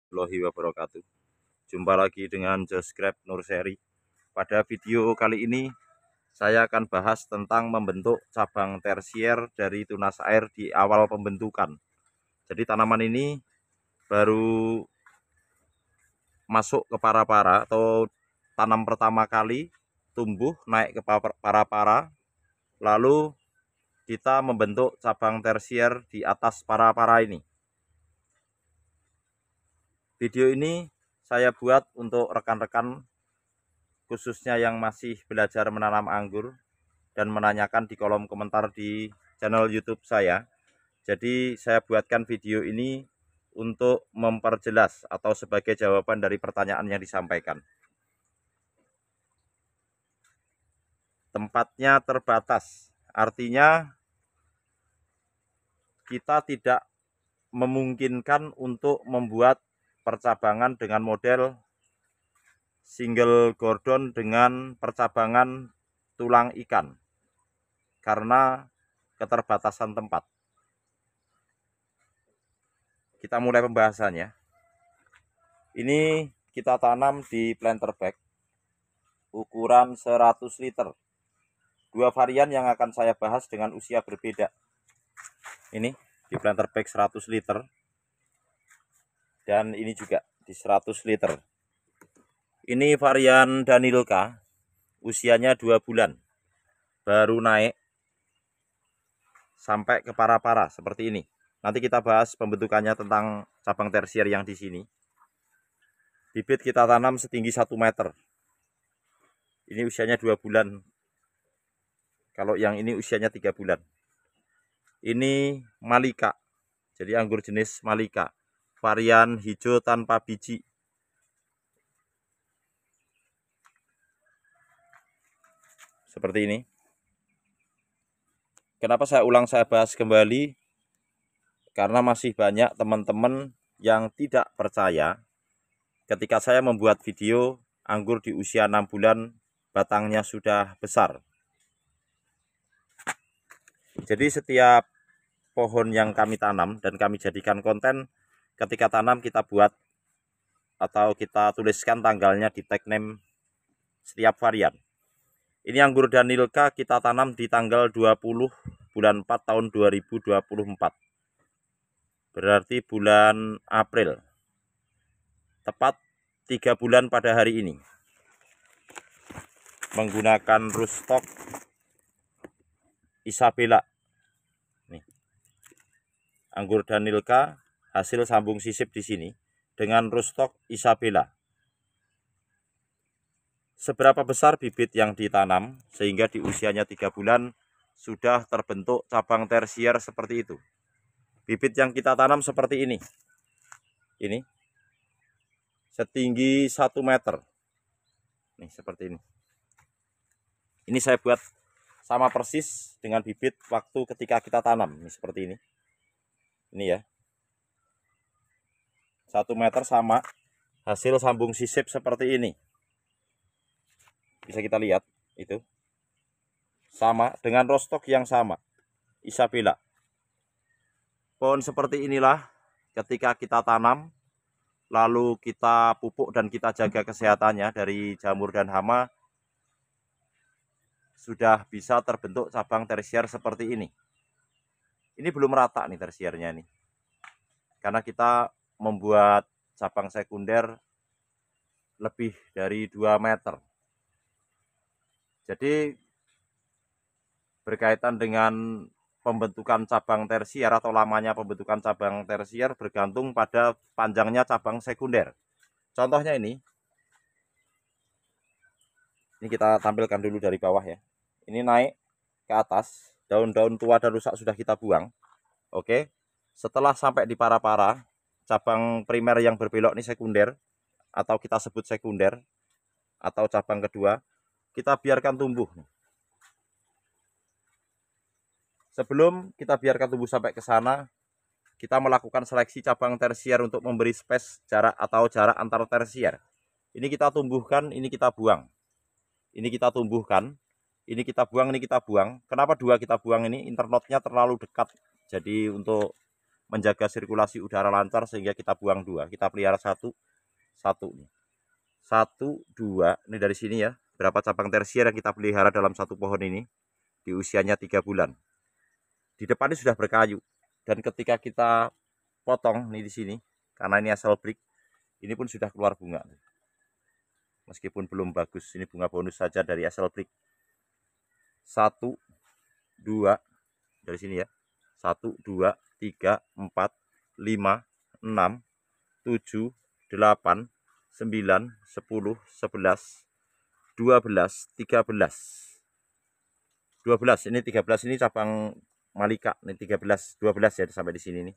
warahmatullahi wabarakatuh. Jumpa lagi dengan Josgrab Nurseri. Pada video kali ini saya akan bahas tentang membentuk cabang tersier dari tunas air di awal pembentukan. Jadi tanaman ini baru masuk ke para-para atau tanam pertama kali, tumbuh naik ke para-para, lalu kita membentuk cabang tersier di atas para-para ini. Video ini saya buat untuk rekan-rekan khususnya yang masih belajar menanam anggur dan menanyakan di kolom komentar di channel YouTube saya. Jadi saya buatkan video ini untuk memperjelas atau sebagai jawaban dari pertanyaan yang disampaikan. Tempatnya terbatas, artinya kita tidak memungkinkan untuk membuat percabangan dengan model single gordon dengan percabangan tulang ikan karena keterbatasan tempat. Kita mulai pembahasannya. Ini kita tanam di planter bag ukuran 100 liter. Dua varian yang akan saya bahas dengan usia berbeda. Ini di planter bag 100 liter dan ini juga di 100 liter. Ini varian Danilka, usianya 2 bulan, baru naik sampai ke para-para seperti ini. Nanti kita bahas pembentukannya tentang cabang tersier yang di sini. Bibit kita tanam setinggi 1 meter. Ini usianya 2 bulan. Kalau yang ini usianya 3 bulan. Ini Malika. Jadi anggur jenis Malika. Varian hijau tanpa biji. Seperti ini. Kenapa saya bahas kembali? Karena masih banyak teman-teman yang tidak percaya ketika saya membuat video anggur di usia 6 bulan batangnya sudah besar. Jadi setiap pohon yang kami tanam dan kami jadikan konten, ketika tanam kita buat atau kita tuliskan tanggalnya di tag name setiap varian. Ini anggur Danilka kita tanam di tanggal 20 bulan 4 tahun 2024. Berarti bulan April. Tepat 3 bulan pada hari ini. Menggunakan rootstock Isabella. Nih. Anggur Danilka hasil sambung sisip di sini dengan rootstock Isabella. Seberapa besar bibit yang ditanam sehingga di usianya 3 bulan sudah terbentuk cabang tersier seperti itu. Bibit yang kita tanam seperti ini. Ini setinggi 1 meter. Nih seperti ini. Ini saya buat sama persis dengan bibit waktu ketika kita tanam. Ini seperti ini. Ini ya. 1 meter sama. Hasil sambung sisip seperti ini. Bisa kita lihat itu sama dengan rootstock yang sama Isabella. Pohon seperti inilah ketika kita tanam lalu kita pupuk dan kita jaga kesehatannya dari jamur dan hama, sudah bisa terbentuk cabang tersier seperti ini. Ini belum rata nih tersiernya nih, karena kita membuat cabang sekunder lebih dari 2 meter. Jadi berkaitan dengan pembentukan cabang tersier atau lamanya pembentukan cabang tersier bergantung pada panjangnya cabang sekunder. Contohnya ini kita tampilkan dulu dari bawah ya. Ini naik ke atas, daun-daun tua dan rusak sudah kita buang. Oke. Setelah sampai di para-para, cabang primer yang berbelok ini sekunder atau kita sebut sekunder atau cabang kedua, kita biarkan tumbuh. Sebelum kita biarkan tumbuh sampai ke sana, kita melakukan seleksi cabang tersier untuk memberi space jarak atau jarak antar tersier. Ini kita tumbuhkan, ini kita buang. Ini kita tumbuhkan, ini kita buang, ini kita buang. Kenapa dua kita buang ini? Internotnya terlalu dekat. Jadi untuk menjaga sirkulasi udara lancar sehingga kita buang 2. Kita pelihara satu nih. 1, 2. Ini dari sini ya. Berapa cabang tersier yang kita pelihara dalam satu pohon ini di usianya 3 bulan. Di depan ini sudah berkayu. Dan ketika kita potong nih di sini, karena ini asal break, ini pun sudah keluar bunga. Meskipun belum bagus, ini bunga bonus saja dari asal break. 1, 2, dari sini ya. 1, 2, 3, 4, 5, 6, 7, 8, 9, 10, 11, 12, 13. 12, ini 13 ini cabang malika, ini 13, 12 ya sampai di sini nih.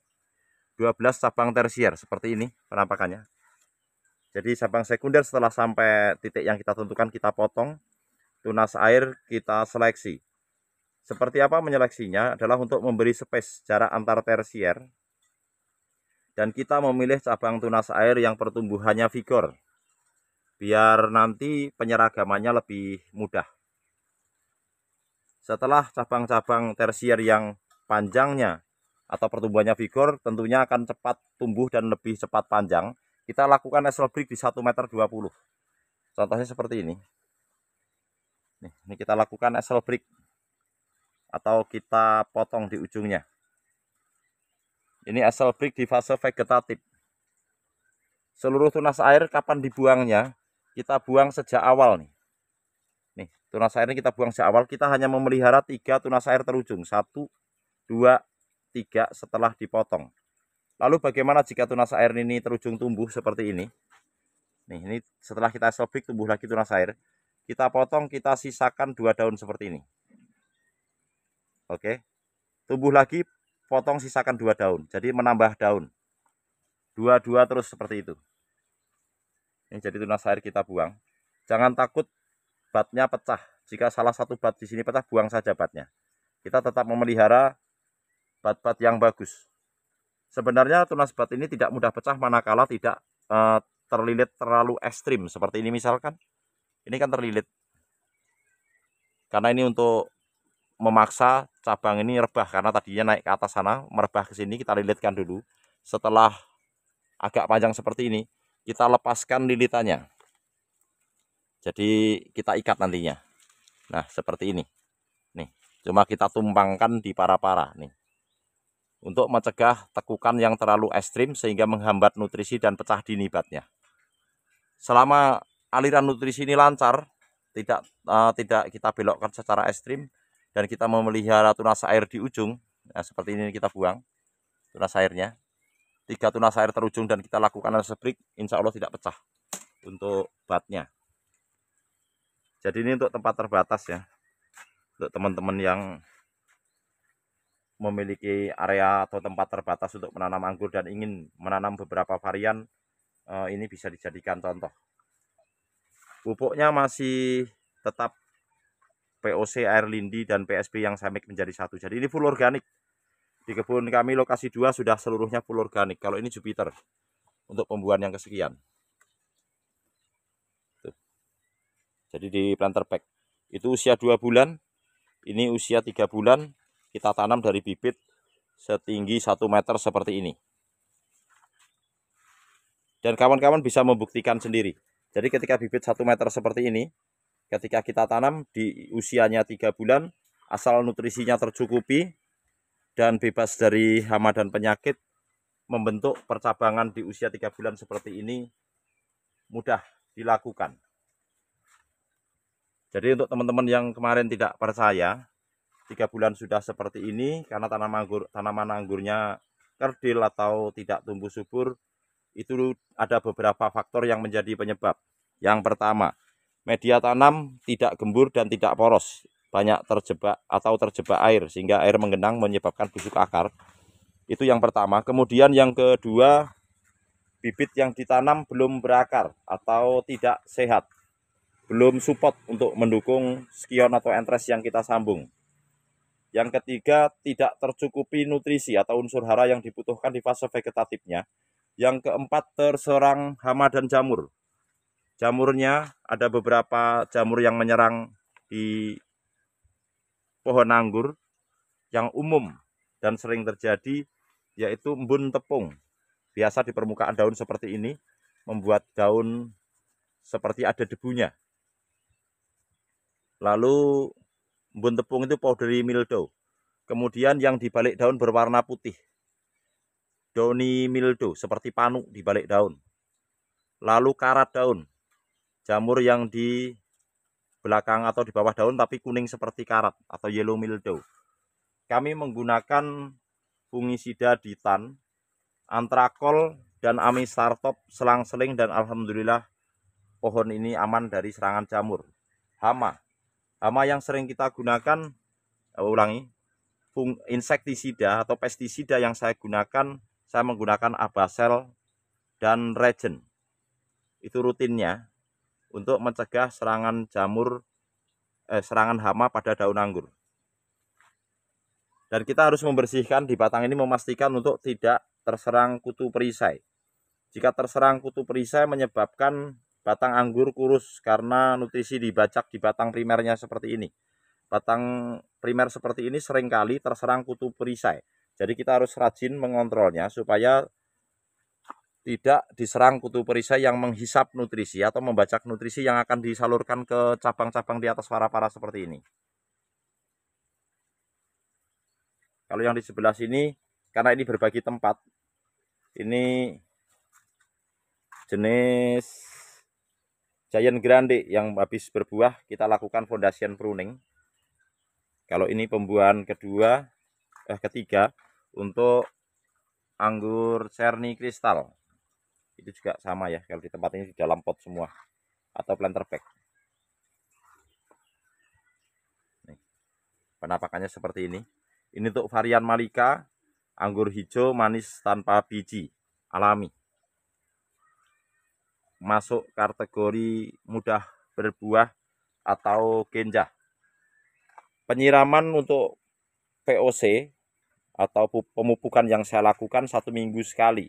12 cabang tersier seperti ini penampakannya. Jadi cabang sekunder setelah sampai titik yang kita tentukan kita potong, tunas air kita seleksi. Seperti apa menyeleksinya? Adalah untuk memberi space jarak antar tersier. Dan kita memilih cabang tunas air yang pertumbuhannya vigor. Biar nanti penyeragamannya lebih mudah. Setelah cabang-cabang tersier yang panjangnya atau pertumbuhannya vigor, tentunya akan cepat tumbuh dan lebih cepat panjang. Kita lakukan asal break di 1,20 meter. Contohnya seperti ini. Nih, ini kita lakukan asal break atau kita potong di ujungnya. Ini asal break di fase vegetatif. Seluruh tunas air kapan dibuangnya? Kita buang sejak awal nih. Nih, tunas air ini kita buang sejak awal. Kita hanya memelihara 3 tunas air terujung. 1, 2, 3 setelah dipotong. Lalu bagaimana jika tunas air ini terujung tumbuh seperti ini? Nih, ini setelah kita asal break tumbuh lagi tunas air. Kita potong, kita sisakan 2 daun seperti ini. Oke. Tumbuh lagi, potong sisakan 2 daun. Jadi menambah daun. 2 terus seperti itu. Ini jadi tunas air kita buang. Jangan takut batnya pecah. Jika salah satu bat di sini pecah, buang saja batnya. Kita tetap memelihara bat-bat yang bagus. Sebenarnya tunas bat ini tidak mudah pecah manakala tidak terlilit terlalu ekstrim. Seperti ini misalkan. Ini kan terlilit. Karena ini untuk memaksa cabang ini rebah. Karena tadinya naik ke atas sana, merebah ke sini, kita lilitkan dulu. Setelah agak panjang seperti ini, kita lepaskan lilitannya. Jadi kita ikat nantinya. Nah, seperti ini. Nih, cuma kita tumpangkan di para-para nih. Untuk mencegah tekukan yang terlalu ekstrim sehingga menghambat nutrisi dan pecah dini batnya. Selama aliran nutrisi ini lancar, tidak kita belokkan secara ekstrim dan kita memelihara tunas air di ujung. Nah, seperti ini kita buang tunas airnya. 3 tunas air terujung dan kita lakukan asal break, insya Allah tidak pecah untuk batnya. Jadi ini untuk tempat terbatas ya. Untuk teman-teman yang memiliki area atau tempat terbatas untuk menanam anggur dan ingin menanam beberapa varian, ini bisa dijadikan contoh. Pupuknya masih tetap POC air lindi dan PSP yang samik menjadi satu. Jadi ini full organik. Di kebun kami lokasi 2 sudah seluruhnya full organik. Kalau ini Jupiter untuk pembuahan yang kesekian. Tuh. Jadi di planter pack itu usia 2 bulan, ini usia 3 bulan. Kita tanam dari bibit setinggi 1 meter seperti ini. Dan kawan-kawan bisa membuktikan sendiri. Jadi ketika bibit 1 meter seperti ini, ketika kita tanam di usianya 3 bulan, asal nutrisinya tercukupi dan bebas dari hama dan penyakit, membentuk percabangan di usia 3 bulan seperti ini mudah dilakukan. Jadi untuk teman-teman yang kemarin tidak percaya, 3 bulan sudah seperti ini karena tanaman anggurnya kerdil atau tidak tumbuh subur, itu ada beberapa faktor yang menjadi penyebab. Yang pertama, media tanam tidak gembur dan tidak poros, banyak terjebak air sehingga air menggenang menyebabkan busuk akar. Itu yang pertama. Kemudian yang kedua, bibit yang ditanam belum berakar atau tidak sehat, belum support untuk mendukung skion atau entres yang kita sambung. Yang ketiga, tidak tercukupi nutrisi atau unsur hara yang dibutuhkan di fase vegetatifnya. Yang keempat, terserang hama dan jamur. Jamurnya ada beberapa jamur yang menyerang di pohon anggur yang umum dan sering terjadi yaitu embun tepung. Biasa di permukaan daun seperti ini, membuat daun seperti ada debunya. Lalu embun tepung itu powdery mildew. Kemudian yang di balik daun berwarna putih, downy mildew, seperti panu di balik daun. Lalu karat daun, jamur yang di belakang atau di bawah daun tapi kuning seperti karat atau yellow mildew. Kami menggunakan fungisida ditan, antrakol, dan amistartop selang-seling, dan alhamdulillah pohon ini aman dari serangan jamur. Hama yang sering kita gunakan, insektisida atau pestisida yang saya gunakan, saya menggunakan Abasel dan Regen. Itu rutinnya untuk mencegah serangan serangan hama pada daun anggur. Dan kita harus membersihkan di batang ini, memastikan untuk tidak terserang kutu perisai. Jika terserang kutu perisai menyebabkan batang anggur kurus karena nutrisi dibajak di batang primernya seperti ini. Batang primer seperti ini seringkali terserang kutu perisai. Jadi kita harus rajin mengontrolnya supaya tidak diserang kutu perisai yang menghisap nutrisi atau membajak nutrisi yang akan disalurkan ke cabang-cabang di atas para-para seperti ini. Kalau yang di sebelah sini, karena ini berbagi tempat, ini jenis Giant Grande yang habis berbuah, kita lakukan foundation pruning. Kalau ini pembuahan ketiga untuk anggur Cherny Crystal. Itu juga sama ya, kalau di tempat ini di dalam pot semua atau planter bag. Nih, penampakannya seperti ini. Ini untuk varian Malika, anggur hijau manis tanpa biji, alami. Masuk kategori mudah berbuah atau genjah. Penyiraman untuk POC atau pemupukan yang saya lakukan 1 minggu sekali.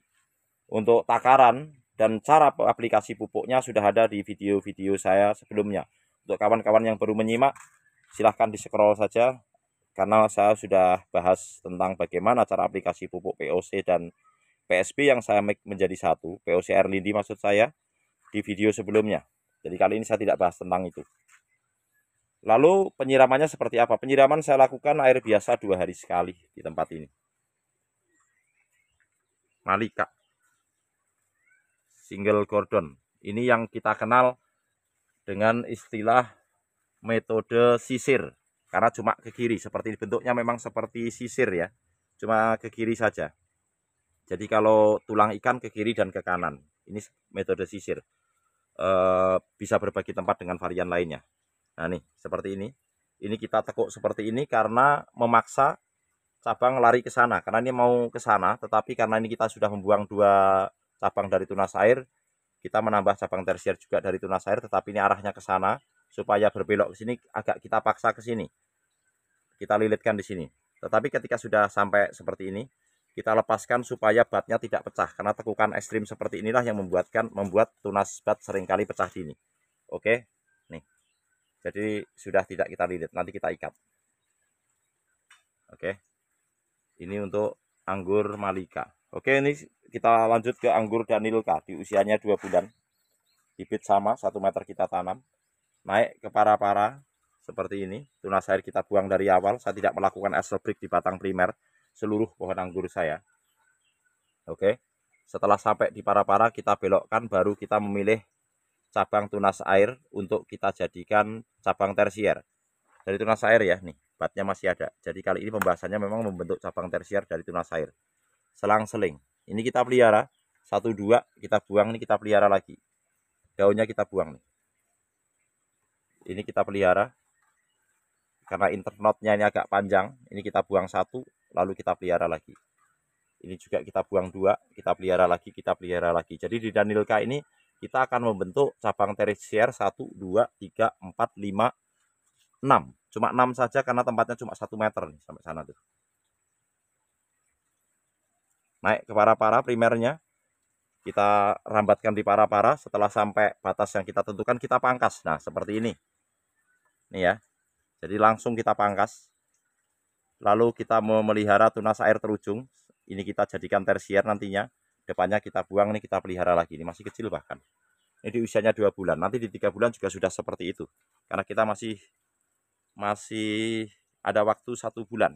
Untuk takaran dan cara aplikasi pupuknya sudah ada di video-video saya sebelumnya. Untuk kawan-kawan yang baru menyimak, silahkan di-scroll saja, karena saya sudah bahas tentang bagaimana cara aplikasi pupuk POC dan PSB yang saya make menjadi satu, POC air lindi maksud saya, di video sebelumnya. Jadi kali ini saya tidak bahas tentang itu. Lalu penyiramannya seperti apa? Penyiraman saya lakukan air biasa 2 hari sekali di tempat ini. Malika Single Gordon, ini yang kita kenal dengan istilah metode sisir, karena cuma ke kiri, seperti bentuknya memang seperti sisir ya, cuma ke kiri saja. Jadi kalau tulang ikan ke kiri dan ke kanan, ini metode sisir. Bisa berbagi tempat dengan varian lainnya. Nah nih seperti ini kita tekuk seperti ini karena memaksa cabang lari ke sana, karena ini mau ke sana, tetapi karena ini kita sudah membuang 2 cabang dari tunas air, kita menambah cabang tersier juga dari tunas air, tetapi ini arahnya ke sana. Supaya berbelok ke sini agak kita paksa ke sini, kita lilitkan di sini. Tetapi ketika sudah sampai seperti ini, kita lepaskan supaya batnya tidak pecah, karena tekukan ekstrim seperti inilah yang membuat tunas bat seringkali pecah di ini. Oke, nih, jadi sudah tidak kita lilit, nanti kita ikat. Oke, ini untuk anggur Malika. Oke, ini kita lanjut ke anggur Danilka di usianya 2 bulan. Bibit sama 1 meter kita tanam. Naik ke para-para seperti ini. Tunas air kita buang dari awal. Saya tidak melakukan asal break di batang primer seluruh pohon anggur saya. Oke, setelah sampai di para-para kita belokkan, baru kita memilih cabang tunas air untuk kita jadikan cabang tersier. Dari tunas air ya, nih batnya masih ada. Jadi kali ini pembahasannya memang membentuk cabang tersier dari tunas air. Selang-seling, ini kita pelihara 1, 2 kita buang, ini kita pelihara lagi. Daunnya kita buang nih. Ini kita pelihara karena internotnya ini agak panjang, ini kita buang 1, lalu kita pelihara lagi. Ini juga kita buang 2, kita pelihara lagi, kita pelihara lagi. Jadi di Danilka ini kita akan membentuk cabang tersier 1, 2, 3, 4, 5, 6. Cuma 6 saja karena tempatnya cuma 1 meter nih sampai sana tuh. Naik ke para-para primernya, kita rambatkan di para-para. Setelah sampai batas yang kita tentukan, kita pangkas. Nah seperti ini. Nih ya, jadi langsung kita pangkas. Lalu kita memelihara tunas air terujung Ini kita jadikan tersier nantinya. Depannya kita buang, nih kita pelihara lagi. Ini masih kecil bahkan. Ini di usianya 2 bulan. Nanti di 3 bulan juga sudah seperti itu. Karena kita masih ada waktu 1 bulan.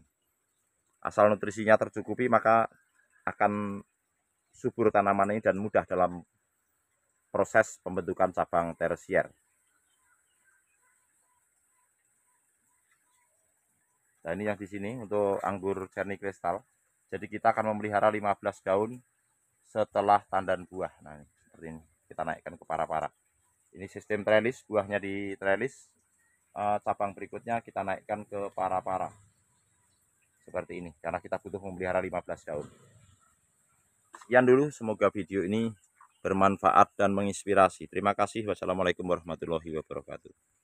Asal nutrisinya tercukupi, maka akan subur tanaman ini dan mudah dalam proses pembentukan cabang tersier. Nah, ini yang di sini untuk anggur Cherry Crystal. Jadi kita akan memelihara 15 daun setelah tandan buah. Nah, ini, seperti ini. Kita naikkan ke para-para. Ini sistem trellis, buahnya di trellis. Cabang berikutnya kita naikkan ke para-para. Seperti ini, karena kita butuh memelihara 15 daun. Sekian dulu, semoga video ini bermanfaat dan menginspirasi. Terima kasih. Wassalamualaikum warahmatullahi wabarakatuh.